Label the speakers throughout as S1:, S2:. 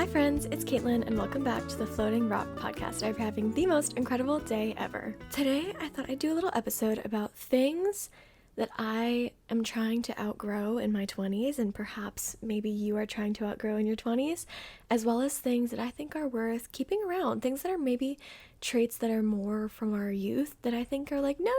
S1: Hi friends, it's Caitlin and welcome back to the Floating Rock podcast. I'm having the most incredible day ever. Today I thought I'd do a little episode about things that I am trying to outgrow in my 20s, and perhaps maybe you are trying to outgrow in your 20s, as well as things that I think are worth keeping around, things that are maybe traits that are more from our youth that I think are like, no,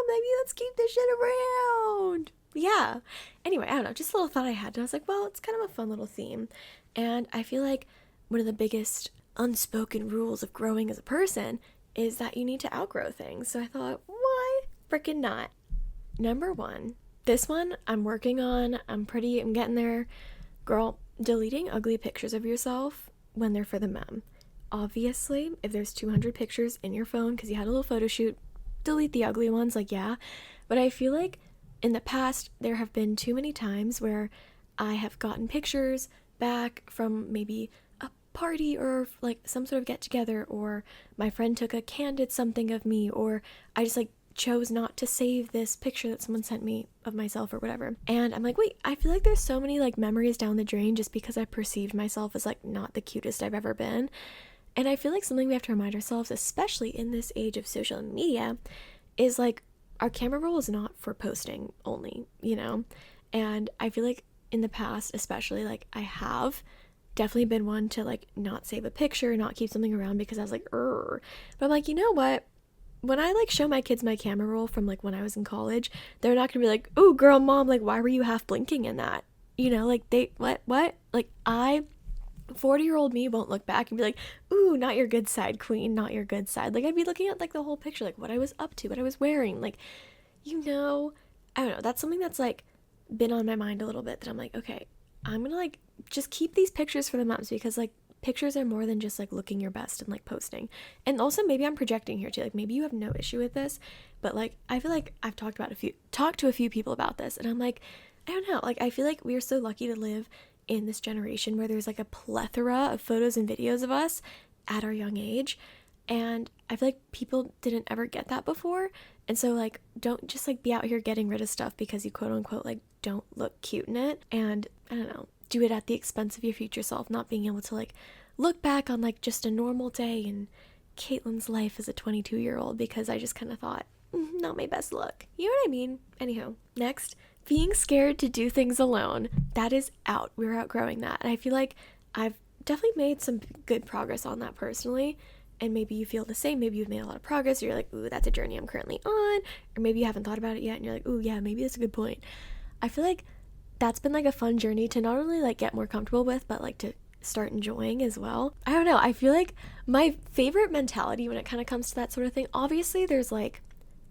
S1: maybe let's keep this shit around. Yeah. Anyway, I don't know, just a little thought I had, and I was like, well, it's kind of a fun little theme. And I feel like one of the biggest unspoken rules of growing as a person is that you need to outgrow things. So I thought, why freaking not? Number one, this one I'm working on. I'm getting there. Girl, deleting ugly pictures of yourself when they're for the mem. Obviously, if there's 200 pictures in your phone because you had a little photo shoot, delete the ugly ones, yeah. But I feel like in the past, there have been too many times where I have gotten pictures back from maybe a party or like some sort of get together, or my friend took a candid something of me, or I just chose not to save this picture that someone sent me of myself or whatever. And I'm like, wait, I feel like there's so many memories down the drain just because I perceived myself as not the cutest I've ever been. And I feel like something we have to remind ourselves, especially in this age of social media, is our camera roll is not for posting only, And I feel like in the past, especially, I have definitely been one to not save a picture, not keep something around because I was But I'm you know what? When I show my kids my camera roll from when I was in college, they're not gonna be "Oh, girl, mom, why were you half blinking in that?" They what? 40-year-old me won't look back and be "Ooh, not your good side, queen, not your good side." I'd be looking at the whole picture, what I was up to, what I was wearing, I don't know. That's something that's been on my mind a little bit, that I'm okay, I'm gonna just keep these pictures for the memes, because pictures are more than just looking your best and posting. And also, maybe I'm projecting here too, maybe you have no issue with this, but I feel like I've talked to a few people about this, and I'm I don't know, I feel like we are so lucky to live in this generation where there's a plethora of photos and videos of us at our young age, and I feel like people didn't ever get that before. And so don't just be out here getting rid of stuff because you quote unquote don't look cute in it. And I don't know, do it at the expense of your future self, not being able to look back on just a normal day in Caitlin's life as a 22-year-old, because I just kind of thought, not my best look. You know what I mean? Anyhow, next, being scared to do things alone. That is out. We're outgrowing that. And I feel like I've definitely made some good progress on that personally. And maybe you feel the same. Maybe you've made a lot of progress. You're ooh, that's a journey I'm currently on. Or maybe you haven't thought about it yet and you're ooh, yeah, maybe that's a good point. I feel like that's been a fun journey to not only get more comfortable with, but to start enjoying as well. I don't know. I feel like my favorite mentality when it kind of comes to that sort of thing, obviously there's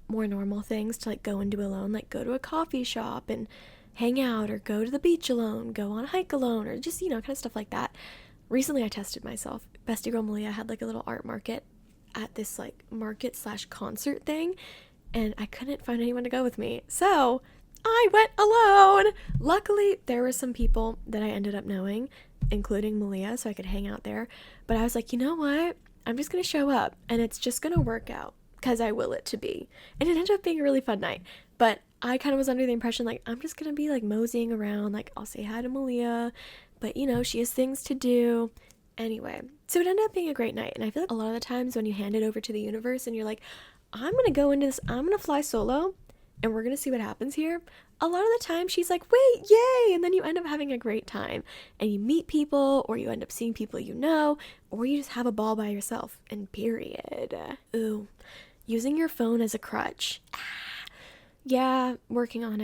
S1: more normal things to go and do alone, go to a coffee shop and hang out, or go to the beach alone, go on a hike alone, or just, kind of stuff like that. Recently I tested myself. Bestie girl Malia had a little art market at this market/concert thing, and I couldn't find anyone to go with me, so I went alone. Luckily there were some people that I ended up knowing, including Malia, so I could hang out there. But I was you know what, I'm just gonna show up and it's just gonna work out because I will it to be. And it ended up being a really fun night. But I kind of was under the impression I'm just gonna be moseying around, I'll say hi to Malia, but she has things to do. Anyway, so it ended up being a great night. And I feel a lot of the times when you hand it over to the universe and you're I'm gonna go into this, I'm gonna fly solo and we're gonna see what happens here, a lot of the time she's wait, yay, and then you end up having a great time and you meet people, or you end up seeing people or you just have a ball by yourself, and period. Ooh, using your phone as a crutch. Yeah, working on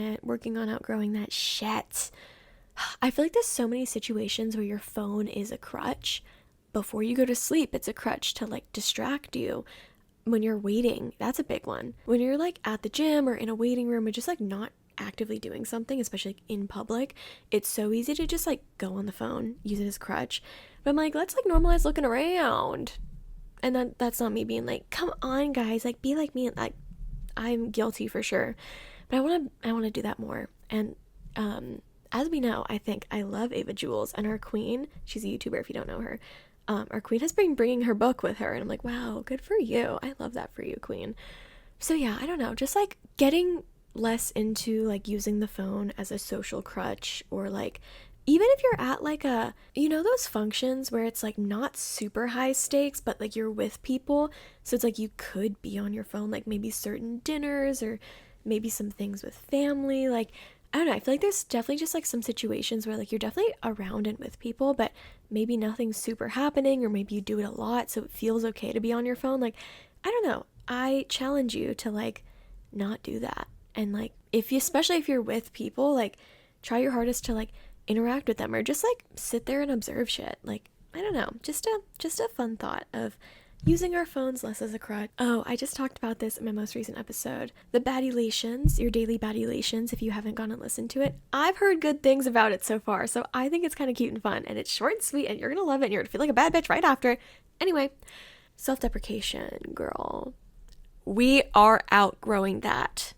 S1: outgrowing that shit. I feel there's so many situations where your phone is a crutch. Before you go to sleep, it's a crutch to distract you. When you're waiting, that's a big one. When you're at the gym or in a waiting room or just not actively doing something, especially in public, it's so easy to just go on the phone, use it as a crutch. But I'm let's normalize looking around. And that's not me being come on guys, be like me. I'm guilty for sure. But I want to do that more. And as we know, I love Ava Jules, and our queen, she's a YouTuber if you don't know her. Our queen has been bringing her book with her, and I'm wow, good for you. I love that for you, queen. So yeah, I don't know, just getting less into using the phone as a social crutch, or even if you're at like a, you know, those functions where it's like not super high stakes, but like you're with people. So it's like you could be on your phone, like maybe certain dinners or maybe some things with family. Like, I don't know. I feel like there's definitely just like some situations where like you're definitely around and with people, but maybe nothing's super happening, or maybe you do it a lot. So it feels okay to be on your phone. Like, I don't know. I challenge you to like not do that. And like, if you, especially if you're with people, like try your hardest to like interact with them, or just like sit there and observe shit. Like, I don't know, just a fun thought of using our phones less as a crutch. Oh, I just talked about this in my most recent episode. The baddulations, your daily baddulations, if you haven't gone and listened to it. I've heard good things about it so far, so I think it's kind of cute and fun, and it's short and sweet, and you're gonna love it, and you're gonna feel like a bad bitch right after. Anyway, self-deprecation, girl. We are outgrowing that.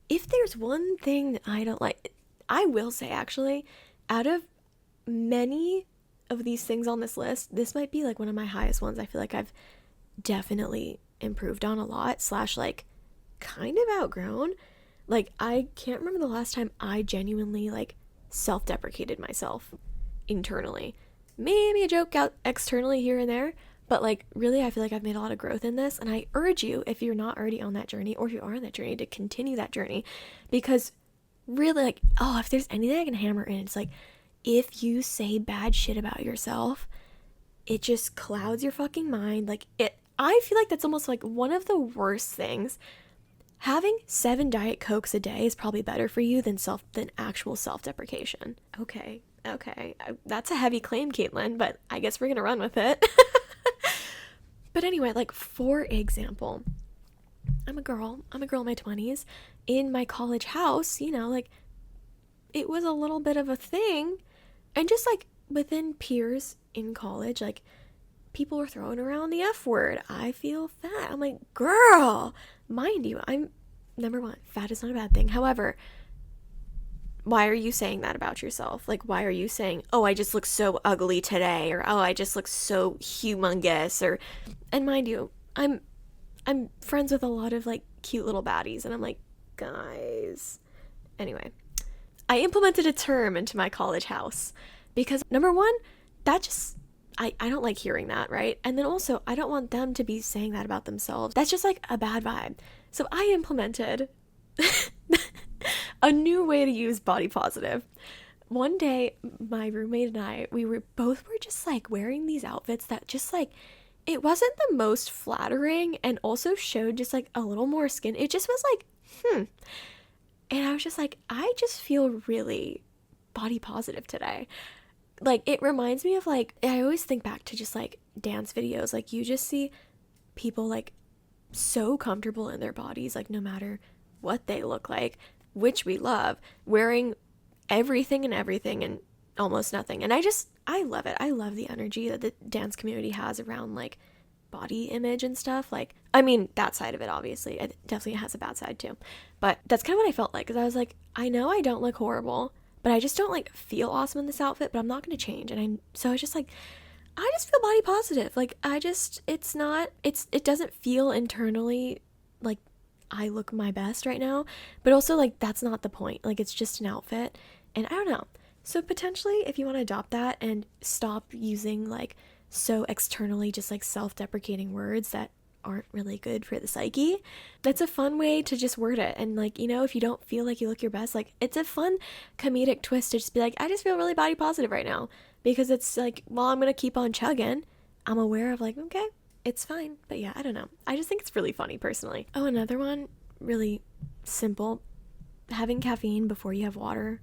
S1: If there's one thing that I don't like, I will say actually, out of many of these things on this list, this might be like one of my highest ones. I feel like I've definitely improved on a lot, slash like kind of outgrown. Like, I can't remember the last time I genuinely like self-deprecated myself internally. Maybe a joke out externally here and there, but like really I feel like I've made a lot of growth in this, and I urge you, if you're not already on that journey, or if you are on that journey, to continue that journey. Because really, like, oh, if there's anything I can hammer in, it's like, if you say bad shit about yourself, it just clouds your fucking mind. Like, I feel like that's almost like one of the worst things. Having 7 Diet Cokes a day is probably better for you than actual self-deprecation. Okay, that's a heavy claim, Caitlin, but I guess we're gonna run with it. But anyway, like, for example, I'm a girl in my 20s. In my college house, you know, like, it was a little bit of a thing. And just like within peers in college, like, people were throwing around the F word. I feel fat. I'm like, girl, mind you, I'm, number one, fat is not a bad thing. However, why are you saying that about yourself? Like, why are you saying, oh, I just look so ugly today, or oh, I just look so humongous, or, and mind you, I'm friends with a lot of like cute little baddies, and I'm like, guys. Anyway, I implemented a term into my college house because, number one, that just, I don't like hearing that, right? And then also, I don't want them to be saying that about themselves. That's just like a bad vibe. So I implemented a new way to use body positive. One day, my roommate and I, we were just like wearing these outfits that just like, it wasn't the most flattering, and also showed just like a little more skin. It just was like, And I was just like, I just feel really body positive today. Like, it reminds me of like, I always think back to just like dance videos. Like, you just see people like so comfortable in their bodies, like no matter what they look like, which we love, wearing everything and almost nothing. And I love it. I love the energy that the dance community has around like body image and stuff. Like, I mean, that side of it, obviously, it definitely has a bad side too. But that's kind of what I felt like, because I was like, I know I don't look horrible, but I just don't like feel awesome in this outfit, but I'm not going to change. So I was just like, I just feel body positive. Like, it doesn't feel internally like I look my best right now, but also like that's not the point. Like, it's just an outfit, and I don't know. So potentially, if you want to adopt that and stop using like so externally just like self-deprecating words that aren't really good for the psyche, that's a fun way to just word it. And like, you know, if you don't feel like you look your best, like, it's a fun comedic twist to just be like, I just feel really body positive right now, because it's like, well, I'm gonna keep on chugging, I'm aware of like, okay, it's fine. But yeah, I don't know, I just think it's really funny personally. Oh, another one, really simple, having caffeine before you have water.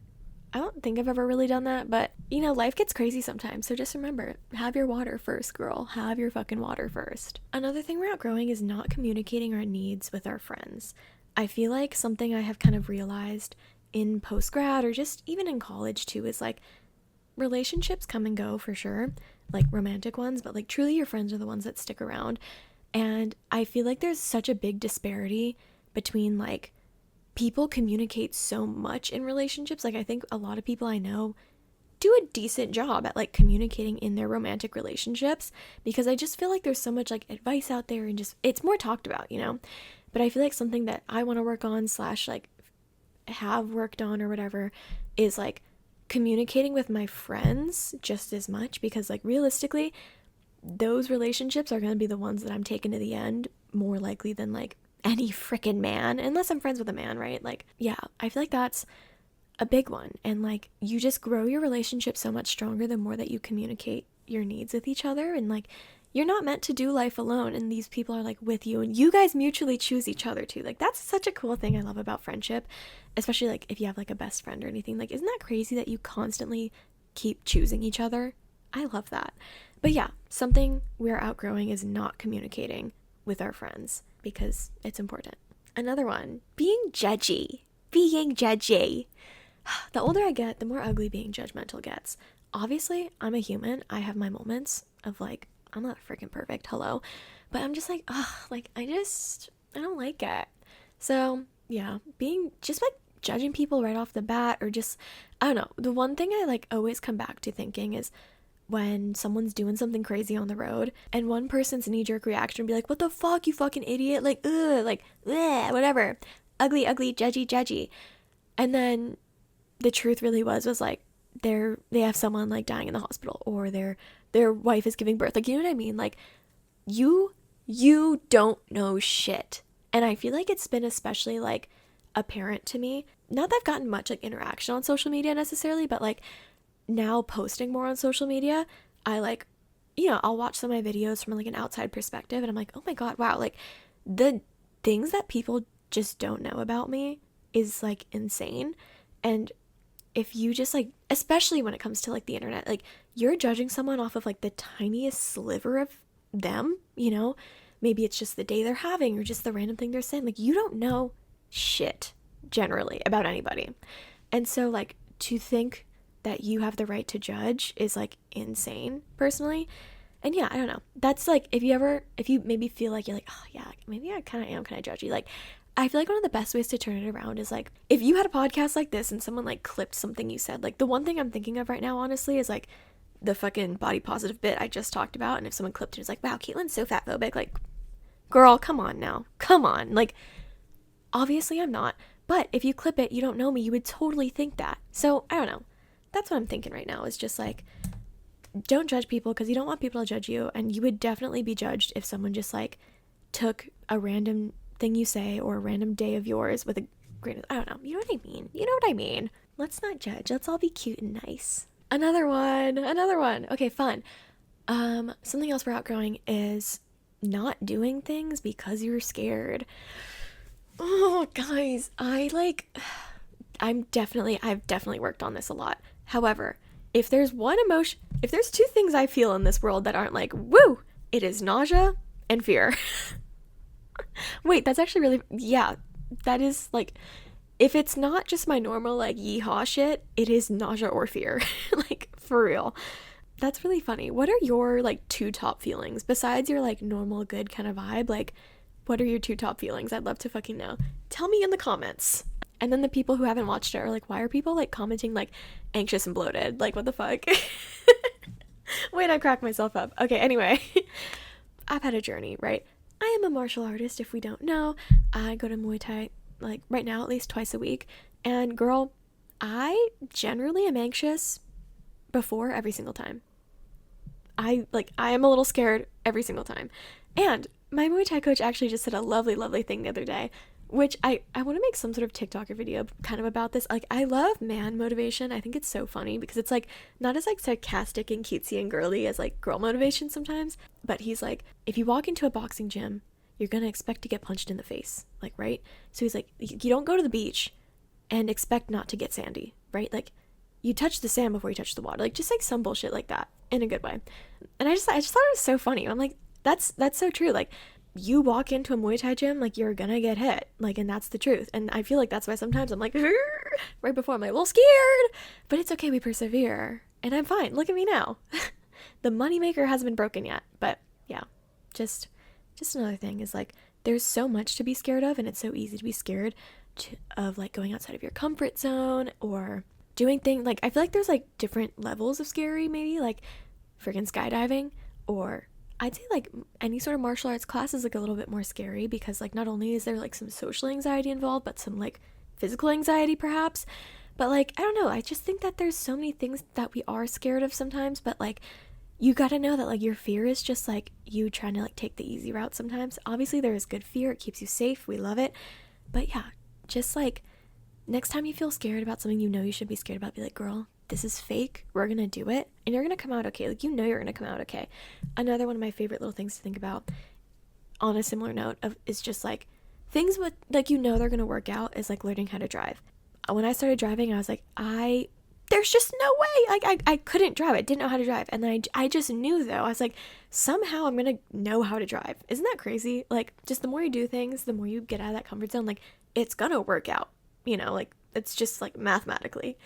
S1: I don't think I've ever really done that, but you know, life gets crazy sometimes, so just remember, have your water first, girl. Have your fucking water first. Another thing we're outgrowing is not communicating our needs with our friends. I feel like something I have kind of realized in post-grad, or just even in college too, is like, relationships come and go for sure, like romantic ones, but like truly your friends are the ones that stick around. And I feel like there's such a big disparity between like, people communicate so much in relationships. Like, I think a lot of people I know do a decent job at like communicating in their romantic relationships, because I just feel like there's so much like advice out there, and just, it's more talked about, you know. But I feel like something that I want to work on, slash like have worked on or whatever, is like communicating with my friends just as much, because like realistically, those relationships are going to be the ones that I'm taking to the end more likely than like any freaking man, unless I'm friends with a man, right? Like, yeah, I feel like that's a big one. And like, you just grow your relationship so much stronger the more that you communicate your needs with each other. And like, you're not meant to do life alone, and these people are like with you, and you guys mutually choose each other too. Like, that's such a cool thing I love about friendship, especially like if you have like a best friend or anything. Like, isn't that crazy that you constantly keep choosing each other? I love that. But yeah, something we're outgrowing is not communicating with our friends, because it's important. Another one, being judgy. Being judgy. The older I get, the more ugly being judgmental gets. Obviously, I'm a human. I have my moments of like, I'm not freaking perfect, hello. But I'm just like, ugh, like, I don't like it. So, yeah, being just like judging people right off the bat, or just, I don't know. The one thing I like always come back to thinking is when someone's doing something crazy on the road, and one person's knee-jerk reaction would be like, what the fuck, you fucking idiot, like, ugh, like, bleh, whatever, ugly, ugly, judgy, judgy. And then the truth really was like, they have someone like dying in the hospital, or their wife is giving birth, like, you know what I mean? Like, you don't know shit. And I feel like it's been especially like apparent to me, not that I've gotten much like interaction on social media necessarily, but like now posting more on social media, I like, you know, I'll watch some of my videos from like an outside perspective, and I'm like, oh my god, wow, like the things that people just don't know about me is like insane. And if you just like, especially when it comes to like the internet, like you're judging someone off of like the tiniest sliver of them, you know, maybe it's just the day they're having, or just the random thing they're saying, like you don't know shit generally about anybody. And so like to think that you have the right to judge is like insane, personally. And yeah, I don't know, that's like, if you maybe feel like you're like, oh yeah, maybe I kind of am kind of judgy, like I feel like one of the best ways to turn it around is like, if you had a podcast like this and someone like clipped something you said, like the one thing I'm thinking of right now honestly is like the fucking body positive bit I just talked about. And if someone clipped it, it's like, wow, Caitlin's so fat phobic, like girl, come on now, come on, like obviously I'm not, but if you clip it, you don't know me, you would totally think that. So I don't know, that's what I'm thinking right now, is just like, don't judge people, because you don't want people to judge you. And you would definitely be judged if someone just like took a random thing you say or a random day of yours with a grain of, I don't know, you know what I mean, let's not judge, let's all be cute and nice. Another one, okay, fun. Something else we're outgrowing is not doing things because you're scared. Oh guys, I've definitely worked on this a lot. However, if there's two things I feel in this world that aren't like, woo, it is nausea and fear. Wait, that's actually really, yeah, that is like, if it's not just my normal like yeehaw shit, it is nausea or fear. Like for real. That's really funny. What are your like two top feelings besides your like normal good kind of vibe? Like, what are your two top feelings? I'd love to fucking know. Tell me in the comments. And then the people who haven't watched it are like, why are people like commenting like anxious and bloated? Like, what the fuck? Wait, I cracked myself up. Okay, anyway. I've had a journey, right? I am a martial artist, if we don't know. I go to Muay Thai, like right now, at least twice a week. And girl, I generally am anxious before every single time. I am a little scared every single time. And my Muay Thai coach actually just said a lovely, lovely thing the other day, which I want to make some sort of TikTok or video kind of about this. Like, I love man motivation. I think it's so funny because it's like not as like sarcastic and cutesy and girly as like girl motivation sometimes. But he's like, if you walk into a boxing gym, you're going to expect to get punched in the face. Like, right? So he's like, you don't go to the beach and expect not to get sandy, right? Like, you touch the sand before you touch the water. Like, just like some bullshit like that in a good way. And I just thought it was so funny. I'm like, that's so true. Like, you walk into a Muay Thai gym, like, you're gonna get hit. Like, and that's the truth. And I feel like that's why sometimes I'm like, right before I'm like, a little scared. But it's okay, we persevere. And I'm fine. Look at me now. The moneymaker hasn't been broken yet. But yeah, just another thing is like, there's so much to be scared of. And it's so easy to be scared of like going outside of your comfort zone or doing things. Like, I feel like there's like different levels of scary, maybe like freaking skydiving, or I'd say like any sort of martial arts class is like a little bit more scary because like not only is there like some social anxiety involved, but some like physical anxiety perhaps. But like, I don't know, I just think that there's so many things that we are scared of sometimes, but like, you gotta know that like your fear is just like you trying to like take the easy route sometimes. Obviously there is good fear, it keeps you safe, we love it. But yeah, just like next time you feel scared about something you know you should be scared about, be like, girl, this is fake, we're gonna do it, and you're gonna come out okay. Like, you know you're gonna come out okay. Another one of my favorite little things to think about on a similar note of is just like things with like, you know, they're gonna work out is like learning how to drive. When I started driving, I was like, there's just no way. Like, I couldn't drive. I didn't know how to drive. And then I just knew, though. I was like, somehow I'm going to know how to drive. Isn't that crazy? Like, just the more you do things, the more you get out of that comfort zone, like, it's going to work out. You know, like, it's just, like, mathematically.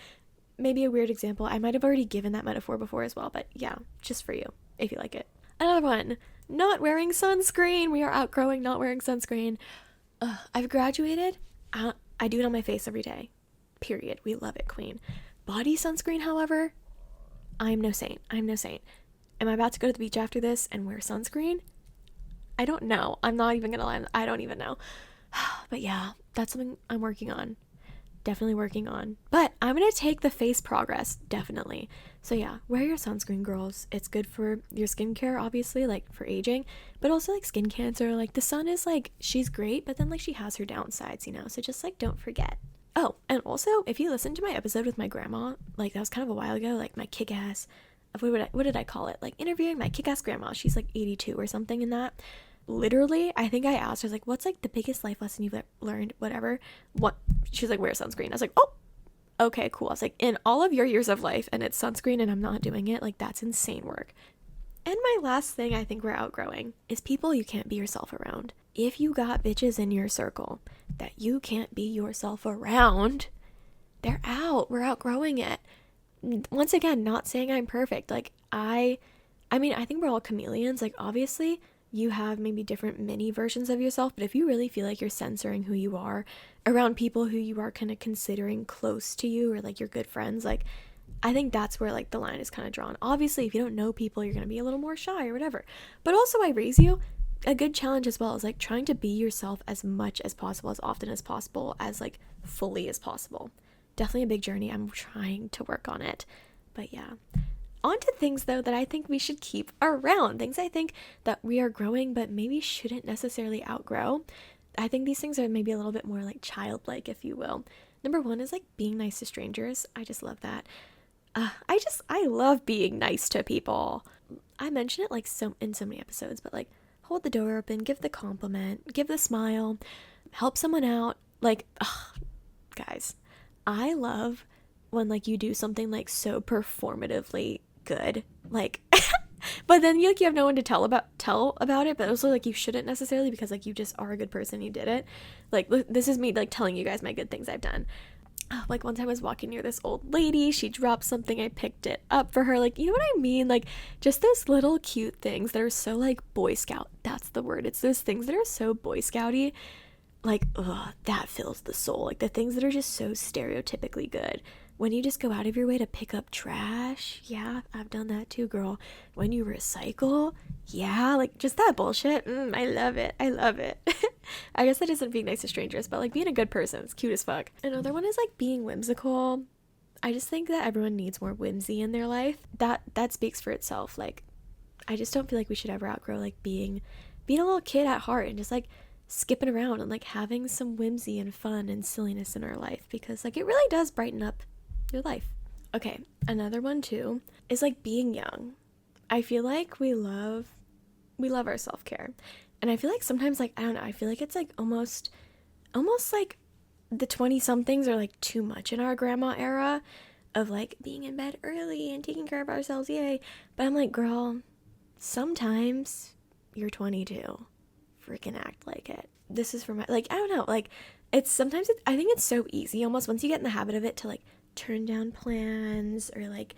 S1: Maybe a weird example. I might have already given that metaphor before as well. But, yeah, just for you, if you like it. Another one, not wearing sunscreen. We are outgrowing not wearing sunscreen. I've graduated. I do it on my face every day. Period. We love it, queen. Body sunscreen, however, I'm no saint. Am I about to go to the beach after this and wear sunscreen? I don't know. I'm not even gonna lie. I don't even know. But yeah, that's something I'm working on. Definitely working on. But I'm gonna take the face progress, definitely. So yeah, wear your sunscreen, girls. It's good for your skincare, obviously, like for aging, but also like skin cancer. Like the sun is like, she's great, but then like she has her downsides, you know? So just like, don't forget. Oh, and also, if you listen to my episode with my grandma, like that was kind of a while ago, like my kick-ass, what did I call it? Like interviewing my kick-ass grandma. She's like 82 or something in that. Literally, I think I asked her, like, what's like the biggest life lesson you've learned, whatever. She was like, wear sunscreen. I was like, oh, okay, cool. I was like, in all of your years of life and it's sunscreen and I'm not doing it, like that's insane work. And my last thing I think we're outgrowing is people you can't be yourself around. If you got bitches in your circle that you can't be yourself around, they're out. We're outgrowing it. Once again, not saying I'm perfect. Like, I mean, I think we're all chameleons. Like, obviously, you have maybe different mini versions of yourself, but if you really feel like you're censoring who you are around people who you are kind of considering close to you or like your good friends, like, I think that's where like the line is kind of drawn. Obviously, if you don't know people, you're going to be a little more shy or whatever. But also, I raise you. A good challenge as well is like trying to be yourself as much as possible, as often as possible, as like fully as possible. Definitely a big journey. I'm trying to work on it. But yeah. On to things though that I think we should keep around. Things I think that we are growing but maybe shouldn't necessarily outgrow. I think these things are maybe a little bit more like childlike, if you will. Number one is like being nice to strangers. I just love that. I love being nice to people. I mention it like in so many episodes, but like hold the door open, give the compliment, give the smile, help someone out. Like, guys, I love when like you do something like so performatively good, like, but then you have no one to tell about it, but also like you shouldn't necessarily because like you just are a good person, you did it. Like, this is me like telling you guys my good things I've done. Like one time I was walking near this old lady, she dropped something, I picked it up for her, like, you know what I mean? Like, just those little cute things that are so like Boy Scout, that's the word, it's those things that are so Boy Scouty, like, that fills the soul. Like the things that are just so stereotypically good. When you just go out of your way to pick up trash, yeah, I've done that too, girl. When you recycle, yeah, like just that bullshit, I love it, I guess that isn't being nice to strangers, but like being a good person, it's cute as fuck. Another one is like being whimsical. I just think that everyone needs more whimsy in their life. That speaks for itself. Like, I just don't feel like we should ever outgrow like being a little kid at heart and just like skipping around and like having some whimsy and fun and silliness in our life, because like it really does brighten up your life. Okay, another one too is like being young. I feel like we love our self-care, and I feel like sometimes, like, I don't know, I feel like it's like almost like the 20 somethings are like too much in our grandma era of like being in bed early and taking care of ourselves, yay. But I'm like, girl, sometimes you're 22, freaking act like it. This is for my, like, I don't know, like, it's sometimes I think it's so easy almost once you get in the habit of it to like turn down plans or like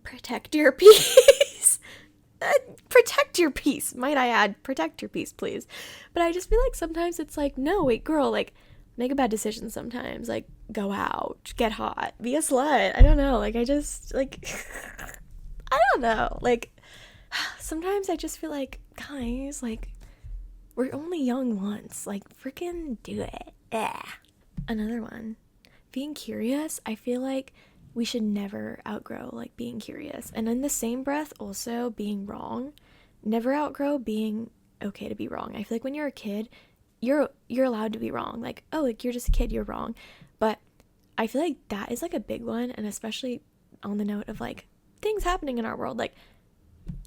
S1: protect your peace. Protect your peace, might I add, protect your peace, please. But I just feel like sometimes it's like, no, wait, girl, like, make a bad decision sometimes, like, go out, get hot, be a slut, I don't know, like, I just, like, I don't know, like, sometimes I just feel like, guys, like, we're only young once, like, freaking do it. Another one, being curious, I feel like we should never outgrow like being curious. And in the same breath, also being wrong. Never outgrow being okay to be wrong. I feel like when you're a kid, you're allowed to be wrong. Like, oh, like you're just a kid, you're wrong. But I feel like that is like a big one, and especially on the note of like things happening in our world, like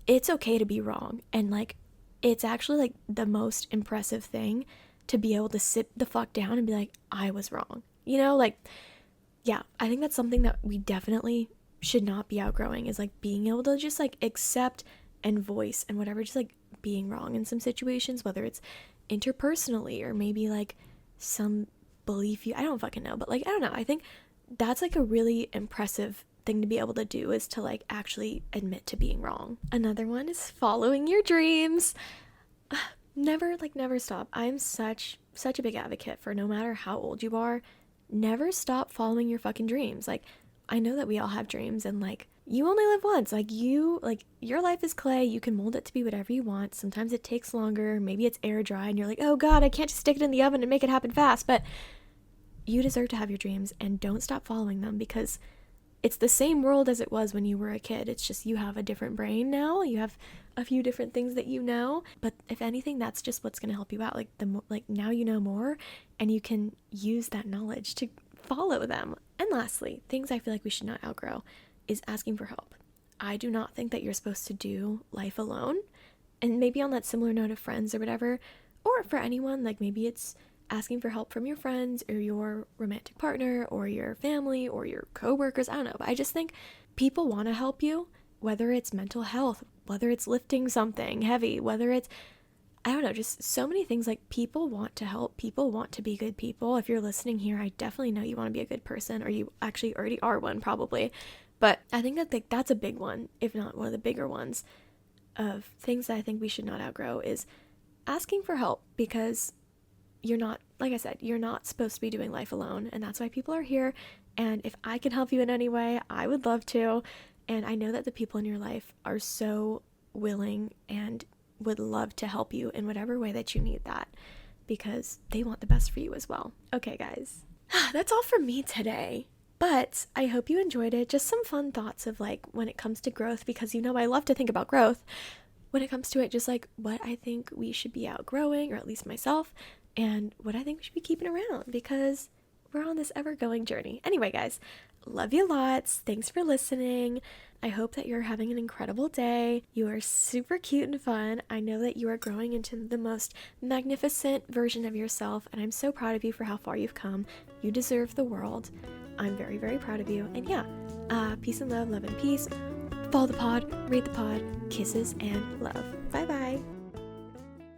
S1: it's okay to be wrong. And like it's actually like the most impressive thing to be able to sit the fuck down and be like, I was wrong. You know, like, yeah, I think that's something that we definitely should not be outgrowing, is like being able to just like accept and voice and whatever, just like being wrong in some situations, whether it's interpersonally or maybe like some belief I don't fucking know, but like I don't know, I think that's like a really impressive thing to be able to do, is to like actually admit to being wrong. Another one is following your dreams. Never stop. I'm such a big advocate for, no matter how old you are, never stop following your fucking dreams. Like, I know that we all have dreams, and like you only live once. Like your life is clay. You can mold it to be whatever you want. Sometimes it takes longer. Maybe it's air dry and you're like, oh God, I can't just stick it in the oven and make it happen fast. But you deserve to have your dreams, and don't stop following them, because it's the same world as it was when you were a kid. It's just you have a different brain now. You have a few different things that you know. But if anything, that's just what's going to help you out. Like now you know more, and you can use that knowledge to follow them. And lastly, things I feel like we should not outgrow is asking for help. I do not think that you're supposed to do life alone. And maybe on that similar note of friends or whatever, or for anyone, like maybe it's asking for help from your friends or your romantic partner or your family or your coworkers. I don't know, but I just think people want to help you, whether it's mental health, whether it's lifting something heavy, whether it's, I don't know, just so many things. Like, people want to help. People want to be good people. If you're listening here, I definitely know you want to be a good person, or you actually already are one probably. But I think that that's a big one, if not one of the bigger ones, of things that I think we should not outgrow, is asking for help, because you're not, like I said, you're not supposed to be doing life alone, and that's why people are here. And if I can help you in any way, I would love to. And I know that the people in your life are so willing and would love to help you in whatever way that you need that, because they want the best for you as well. Okay, guys, that's all from me today. But I hope you enjoyed it. Just some fun thoughts of like when it comes to growth, because you know I love to think about growth. When it comes to it, just like what I think we should be outgrowing, or at least myself, and what I think we should be keeping around, because we're on this ever-going journey. Anyway, guys, love you lots. Thanks for listening. I hope that you're having an incredible day. You are super cute and fun. I know that you are growing into the most magnificent version of yourself, and I'm so proud of you for how far you've come. You deserve the world. I'm very, very proud of you. And yeah, peace and love and peace. Follow the pod, rate the pod, kisses and love. Bye-bye.